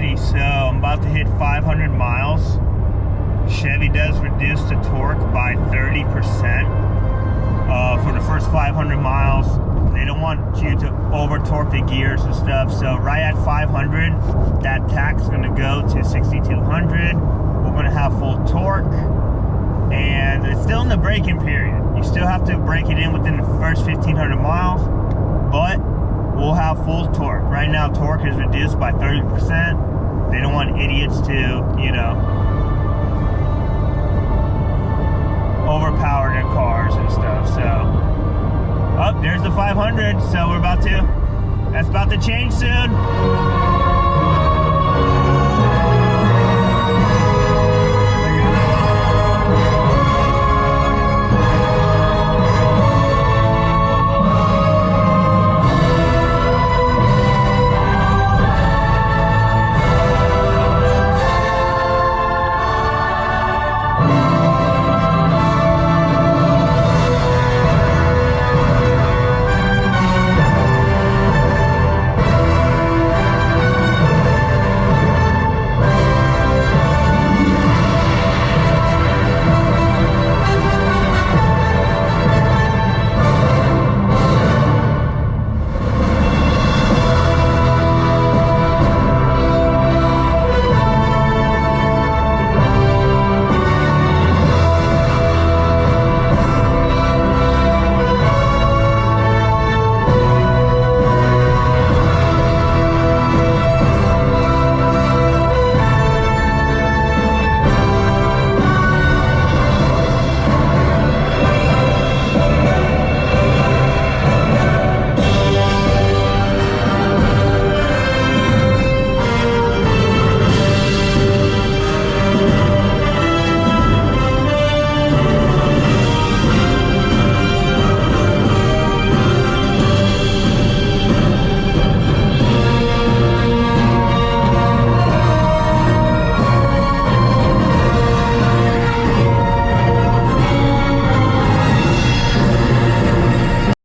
Alrighty, so I'm about to hit 500 miles. Chevy does reduce the torque by 30% for the first 500 miles. They don't want you to over torque the gears and stuff. So right at 500, that tack's gonna go to 6,200. We're gonna have full torque, and it's still in the braking period. You still have to brake it in within the first 1,500 miles, but we'll have full torque. Right now, torque is reduced by 30%. They don't want idiots to, you know, overpower their cars and stuff. So, oh, there's the 500. So that's about to change soon.